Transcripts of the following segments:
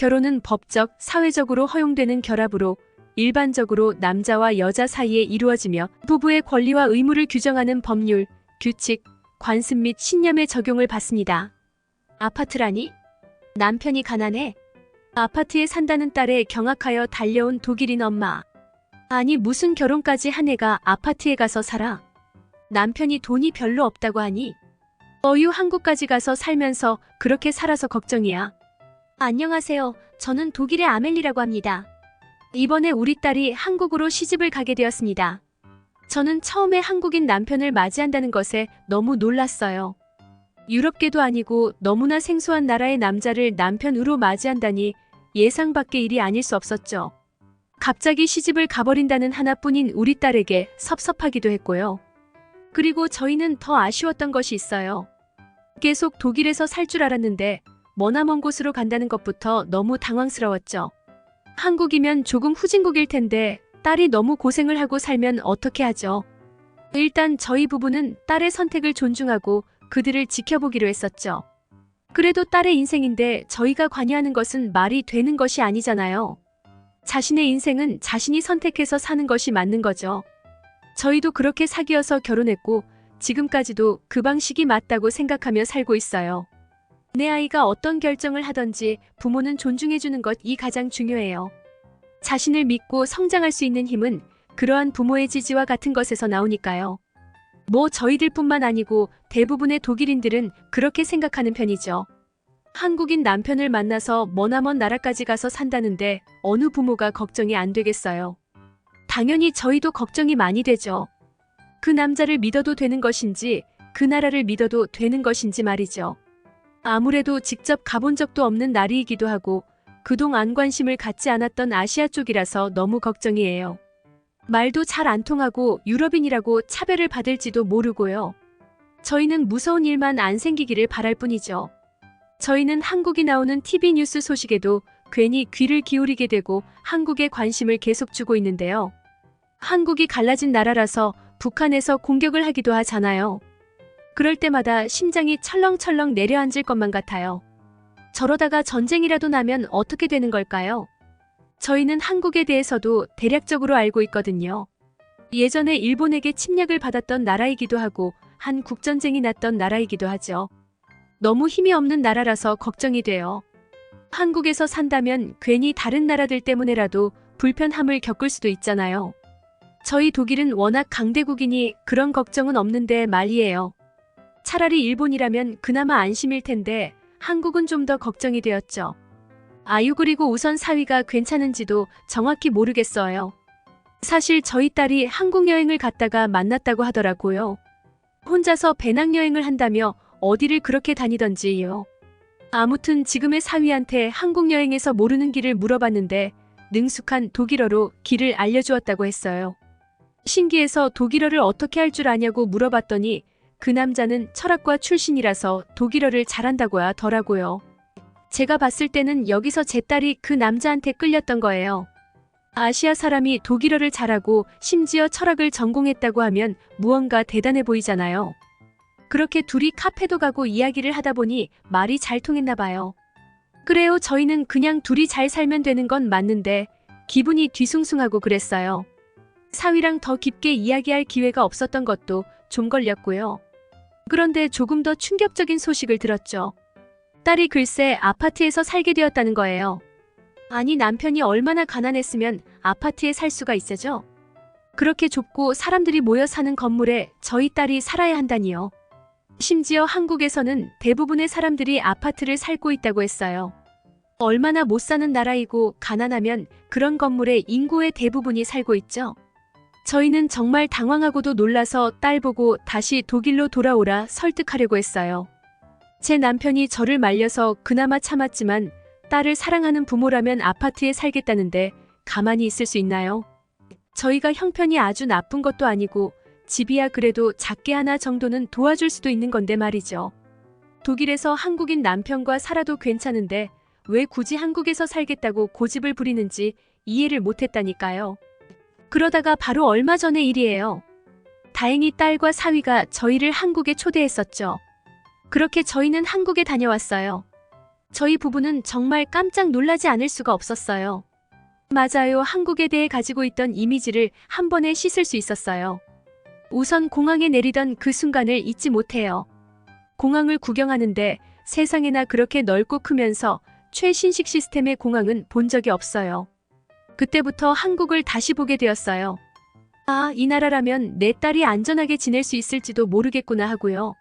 결혼은 법적, 사회적으로 허용되는 결합으로 일반적으로 남자와 여자 사이에 이루어지며 부부의 권리와 의무를 규정하는 법률, 규칙, 관습 및 신념의 적용을 받습니다. 아파트라니? 남편이 가난해? 아파트에 산다는 딸에 경악하여 달려온 독일인 엄마. 아니 무슨 결혼까지 한 애가 아파트에 가서 살아? 남편이 돈이 별로 없다고 하니? 어유 한국까지 가서 살면서 그렇게 살아서 걱정이야. 안녕하세요. 저는 독일의 아멜리라고 합니다. 이번에 우리 딸이 한국으로 시집을 가게 되었습니다. 저는 처음에 한국인 남편을 맞이한다는 것에 너무 놀랐어요. 유럽계도 아니고 너무나 생소한 나라의 남자를 남편으로 맞이한다니 예상 밖의 일이 아닐 수 없었죠. 갑자기 시집을 가버린다는 하나뿐인 우리 딸에게 섭섭하기도 했고요. 그리고 저희는 더 아쉬웠던 것이 있어요. 계속 독일에서 살 줄 알았는데 머나먼 곳으로 간다는 것부터 너무 당황스러웠죠. 한국이면 조금 후진국일 텐데 딸이 너무 고생을 하고 살면 어떻게 하죠? 일단 저희 부부는 딸의 선택을 존중하고 그들을 지켜보기로 했었죠. 그래도 딸의 인생인데 저희가 관여하는 것은 말이 되는 것이 아니잖아요. 자신의 인생은 자신이 선택해서 사는 것이 맞는 거죠. 저희도 그렇게 사귀어서 결혼했고 지금까지도 그 방식이 맞다고 생각하며 살고 있어요. 내 아이가 어떤 결정을 하든지 부모는 존중해주는 것이 가장 중요해요. 자신을 믿고 성장할 수 있는 힘은 그러한 부모의 지지와 같은 것에서 나오니까요. 뭐 저희들뿐만 아니고 대부분의 독일인들은 그렇게 생각하는 편이죠. 한국인 남편을 만나서 머나먼 나라까지 가서 산다는데 어느 부모가 걱정이 안 되겠어요. 당연히 저희도 걱정이 많이 되죠. 그 남자를 믿어도 되는 것인지 그 나라를 믿어도 되는 것인지 말이죠. 아무래도 직접 가본 적도 없는 나라이기도 하고 그동안 관심을 갖지 않았던 아시아 쪽이라서 너무 걱정이에요. 말도 잘 안 통하고 유럽인이라고 차별을 받을지도 모르고요. 저희는 무서운 일만 안 생기기를 바랄 뿐이죠. 저희는 한국이 나오는 TV 뉴스 소식에도 괜히 귀를 기울이게 되고 한국에 관심을 계속 주고 있는데요. 한국이 갈라진 나라라서 북한에서 공격을 하기도 하잖아요. 그럴 때마다 심장이 철렁철렁 내려앉을 것만 같아요. 저러다가 전쟁이라도 나면 어떻게 되는 걸까요? 저희는 한국에 대해서도 대략적으로 알고 있거든요. 예전에 일본에게 침략을 받았던 나라이기도 하고 한국전쟁이 났던 나라이기도 하죠. 너무 힘이 없는 나라라서 걱정이 돼요. 한국에서 산다면 괜히 다른 나라들 때문에라도 불편함을 겪을 수도 있잖아요. 저희 독일은 워낙 강대국이니 그런 걱정은 없는데 말이에요. 차라리 일본이라면 그나마 안심일 텐데 한국은 좀 더 걱정이 되었죠. 아유 그리고 우선 사위가 괜찮은지도 정확히 모르겠어요. 사실 저희 딸이 한국 여행을 갔다가 만났다고 하더라고요. 혼자서 배낭여행을 한다며 어디를 그렇게 다니던지요. 아무튼 지금의 사위한테 한국 여행에서 모르는 길을 물어봤는데 능숙한 독일어로 길을 알려주었다고 했어요. 신기해서 독일어를 어떻게 할 줄 아냐고 물어봤더니 그 남자는 철학과 출신이라서 독일어를 잘한다고 하더라고요. 제가 봤을 때는 여기서 제 딸이 그 남자한테 끌렸던 거예요. 아시아 사람이 독일어를 잘하고 심지어 철학을 전공했다고 하면 무언가 대단해 보이잖아요. 그렇게 둘이 카페도 가고 이야기를 하다 보니 말이 잘 통했나 봐요. 그래요, 저희는 그냥 둘이 잘 살면 되는 건 맞는데 기분이 뒤숭숭하고 그랬어요. 사위랑 더 깊게 이야기할 기회가 없었던 것도 좀 걸렸고요. 그런데 조금 더 충격적인 소식을 들었죠. 딸이 글쎄 아파트에서 살게 되었다는 거예요. 아니 남편이 얼마나 가난했으면 아파트에 살 수가 있어죠? 그렇게 좁고 사람들이 모여 사는 건물에 저희 딸이 살아야 한다니요. 심지어 한국에서는 대부분의 사람들이 아파트를 살고 있다고 했어요. 얼마나 못 사는 나라이고 가난하면 그런 건물에 인구의 대부분이 살고 있죠. 저희는 정말 당황하고도 놀라서 딸 보고 다시 독일로 돌아오라 설득하려고 했어요. 제 남편이 저를 말려서 그나마 참았지만 딸을 사랑하는 부모라면 아파트에 살겠다는데 가만히 있을 수 있나요? 저희가 형편이 아주 나쁜 것도 아니고 집이야 그래도 작게 하나 정도는 도와줄 수도 있는 건데 말이죠. 독일에서 한국인 남편과 살아도 괜찮은데 왜 굳이 한국에서 살겠다고 고집을 부리는지 이해를 못했다니까요. 그러다가 바로 얼마 전의 일이에요. 다행히 딸과 사위가 저희를 한국에 초대했었죠. 그렇게 저희는 한국에 다녀왔어요. 저희 부부는 정말 깜짝 놀라지 않을 수가 없었어요. 맞아요. 한국에 대해 가지고 있던 이미지를 한 번에 씻을 수 있었어요. 우선 공항에 내리던 그 순간을 잊지 못해요. 공항을 구경하는데 세상에나 그렇게 넓고 크면서 최신식 시스템의 공항은 본 적이 없어요. 그때부터 한국을 다시 보게 되었어요. 아, 이 나라라면 내 딸이 안전하게 지낼 수 있을지도 모르겠구나 하고요.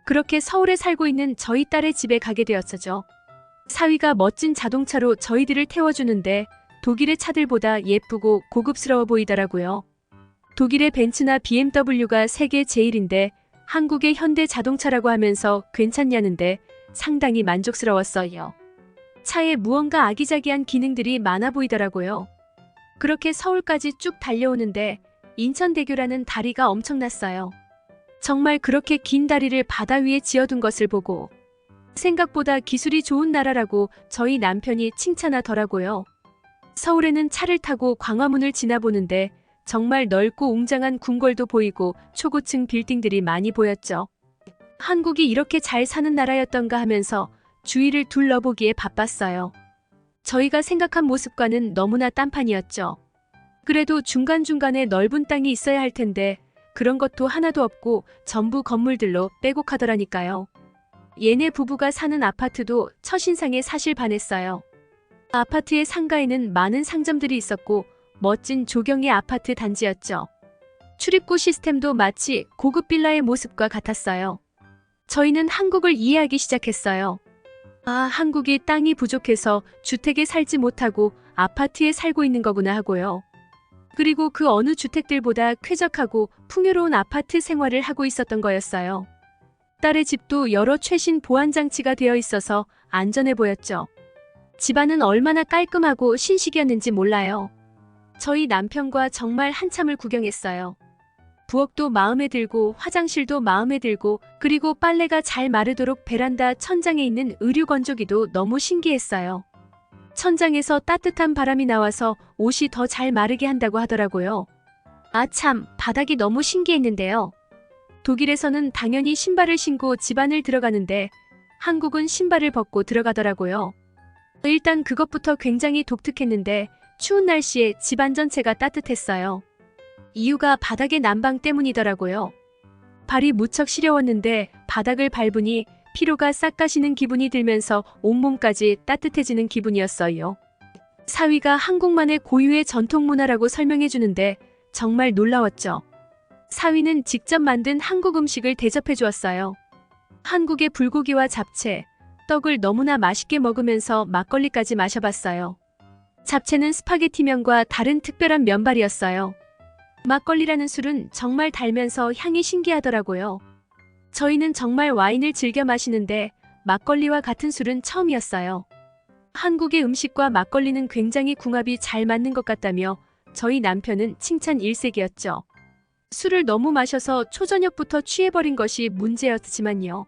그렇게 서울에 살고 있는 저희 딸의 집에 가게 되었죠. 사위가 멋진 자동차로 저희들을 태워주는데 독일의 차들보다 예쁘고 고급스러워 보이더라고요. 독일의 벤츠나 BMW가 세계 제일인데 한국의 현대 자동차라고 하면서 괜찮냐는데 상당히 만족스러웠어요. 차에 무언가 아기자기한 기능들이 많아 보이더라고요. 그렇게 서울까지 쭉 달려오는데 인천대교라는 다리가 엄청났어요. 정말 그렇게 긴 다리를 바다 위에 지어둔 것을 보고 생각보다 기술이 좋은 나라라고 저희 남편이 칭찬하더라고요. 서울에는 차를 타고 광화문을 지나보는데 정말 넓고 웅장한 궁궐도 보이고 초고층 빌딩들이 많이 보였죠. 한국이 이렇게 잘 사는 나라였던가 하면서 주위를 둘러보기에 바빴어요. 저희가 생각한 모습과는 너무나 딴판이었죠. 그래도 중간중간에 넓은 땅이 있어야 할 텐데 그런 것도 하나도 없고 전부 건물들로 빼곡하더라니까요. 얘네 부부가 사는 아파트도 첫인상에 사실 반했어요. 아파트의 상가에는 많은 상점들이 있었고 멋진 조경의 아파트 단지였죠. 출입구 시스템도 마치 고급 빌라의 모습과 같았어요. 저희는 한국을 이해하기 시작했어요. 아, 한국이 땅이 부족해서 주택에 살지 못하고 아파트에 살고 있는 거구나 하고요. 그리고 그 어느 주택들보다 쾌적하고 풍요로운 아파트 생활을 하고 있었던 거였어요. 딸의 집도 여러 최신 보안장치가 되어 있어서 안전해 보였죠. 집안은 얼마나 깔끔하고 신식이었는지 몰라요. 저희 남편과 정말 한참을 구경했어요. 부엌도 마음에 들고 화장실도 마음에 들고 그리고 빨래가 잘 마르도록 베란다 천장에 있는 의류 건조기도 너무 신기했어요. 천장에서 따뜻한 바람이 나와서 옷이 더 잘 마르게 한다고 하더라고요. 아 참, 바닥이 너무 신기했는데요. 독일에서는 당연히 신발을 신고 집 안을 들어가는데 한국은 신발을 벗고 들어가더라고요. 일단 그것부터 굉장히 독특했는데 추운 날씨에 집안 전체가 따뜻했어요. 이유가 바닥의 난방 때문이더라고요. 발이 무척 시려웠는데 바닥을 밟으니 피로가 싹 가시는 기분이 들면서 온몸까지 따뜻해지는 기분이었어요. 사위가 한국만의 고유의 전통 문화라고 설명해 주는데 정말 놀라웠죠. 사위는 직접 만든 한국 음식을 대접해 주었어요. 한국의 불고기와 잡채, 떡을 너무나 맛있게 먹으면서 막걸리까지 마셔봤어요. 잡채는 스파게티면과 다른 특별한 면발이었어요. 막걸리라는 술은 정말 달면서 향이 신기하더라고요. 저희는 정말 와인을 즐겨 마시는데 막걸리와 같은 술은 처음이었어요. 한국의 음식과 막걸리는 굉장히 궁합이 잘 맞는 것 같다며 저희 남편은 칭찬 일색이었죠. 술을 너무 마셔서 초저녁부터 취해버린 것이 문제였지만요.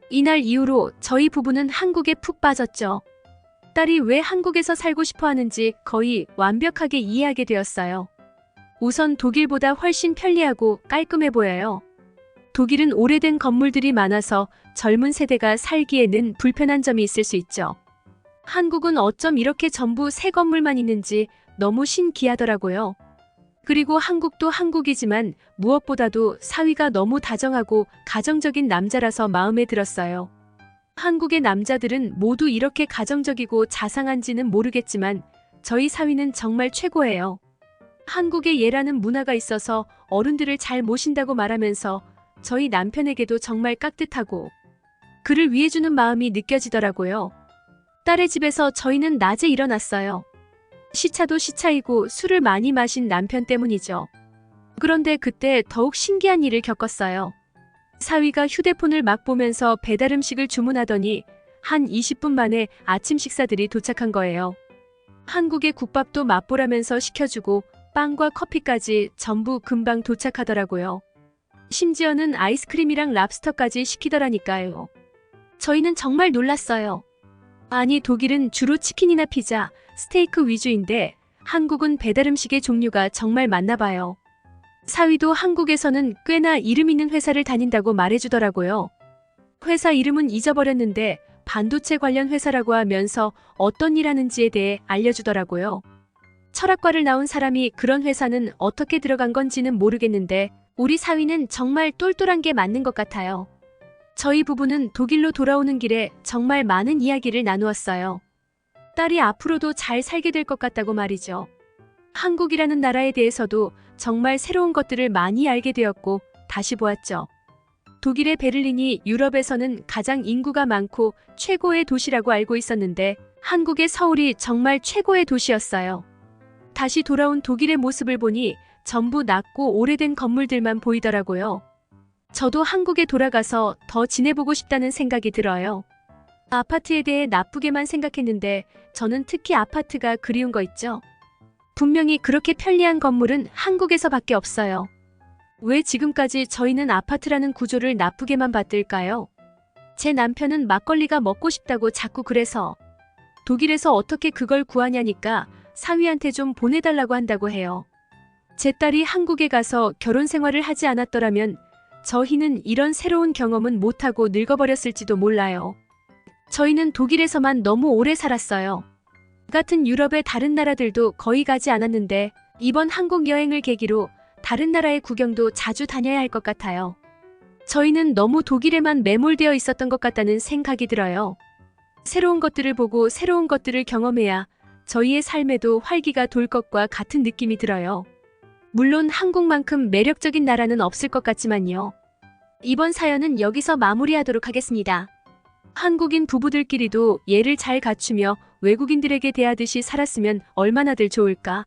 이날 이후로 저희 부부는 한국에 푹 빠졌죠. 딸이 왜 한국에서 살고 싶어 하는지 거의 완벽하게 이해하게 되었어요. 우선 독일보다 훨씬 편리하고 깔끔해 보여요. 독일은 오래된 건물들이 많아서 젊은 세대가 살기에는 불편한 점이 있을 수 있죠. 한국은 어쩜 이렇게 전부 새 건물만 있는지 너무 신기하더라고요. 그리고 한국도 한국이지만 무엇보다도 사위가 너무 다정하고 가정적인 남자라서 마음에 들었어요. 한국의 남자들은 모두 이렇게 가정적이고 자상한지는 모르겠지만 저희 사위는 정말 최고예요. 한국에 예라는 문화가 있어서 어른들을 잘 모신다고 말하면서 저희 남편에게도 정말 깍듯하고 그를 위해주는 마음이 느껴지더라고요. 딸의 집에서 저희는 낮에 일어났어요. 시차도 시차이고 술을 많이 마신 남편 때문이죠. 그런데 그때 더욱 신기한 일을 겪었어요. 사위가 휴대폰을 막 보면서 배달 음식을 주문하더니 한 20분 만에 아침 식사들이 도착한 거예요. 한국의 국밥도 맛보라면서 시켜주고 빵과 커피까지 전부 금방 도착하더라고요. 심지어는 아이스크림이랑 랍스터까지 시키더라니까요. 저희는 정말 놀랐어요. 아니, 독일은 주로 치킨이나 피자, 스테이크 위주인데 한국은 배달 음식의 종류가 정말 많나 봐요. 사위도 한국에서는 꽤나 이름 있는 회사를 다닌다고 말해주더라고요. 회사 이름은 잊어버렸는데 반도체 관련 회사라고 하면서 어떤 일 하는지에 대해 알려주더라고요. 철학과를 나온 사람이 그런 회사는 어떻게 들어간 건지는 모르겠는데 우리 사위는 정말 똘똘한 게 맞는 것 같아요. 저희 부부는 독일로 돌아오는 길에 정말 많은 이야기를 나누었어요. 딸이 앞으로도 잘 살게 될 것 같다고 말이죠. 한국이라는 나라에 대해서도 정말 새로운 것들을 많이 알게 되었고 다시 보았죠. 독일의 베를린이 유럽에서는 가장 인구가 많고 최고의 도시라고 알고 있었는데 한국의 서울이 정말 최고의 도시였어요. 다시 돌아온 독일의 모습을 보니 전부 낡고 오래된 건물들만 보이더라고요. 저도 한국에 돌아가서 더 지내보고 싶다는 생각이 들어요. 아파트에 대해 나쁘게만 생각했는데 저는 특히 아파트가 그리운 거 있죠. 분명히 그렇게 편리한 건물은 한국에서밖에 없어요. 왜 지금까지 저희는 아파트라는 구조를 나쁘게만 봤을까요? 제 남편은 막걸리가 먹고 싶다고 자꾸 그래서 독일에서 어떻게 그걸 구하냐니까 사위한테 좀 보내달라고 한다고 해요. 제 딸이 한국에 가서 결혼 생활을 하지 않았더라면 저희는 이런 새로운 경험은 못하고 늙어버렸을지도 몰라요. 저희는 독일에서만 너무 오래 살았어요. 같은 유럽의 다른 나라들도 거의 가지 않았는데 이번 한국 여행을 계기로 다른 나라의 구경도 자주 다녀야 할 것 같아요. 저희는 너무 독일에만 매몰되어 있었던 것 같다는 생각이 들어요. 새로운 것들을 보고 새로운 것들을 경험해야 저희의 삶에도 활기가 돌 것과 같은 느낌이 들어요. 물론 한국만큼 매력적인 나라는 없을 것 같지만요. 이번 사연은 여기서 마무리하도록 하겠습니다. 한국인 부부들끼리도 예를 잘 갖추며 외국인들에게 대하듯이 살았으면 얼마나들 좋을까?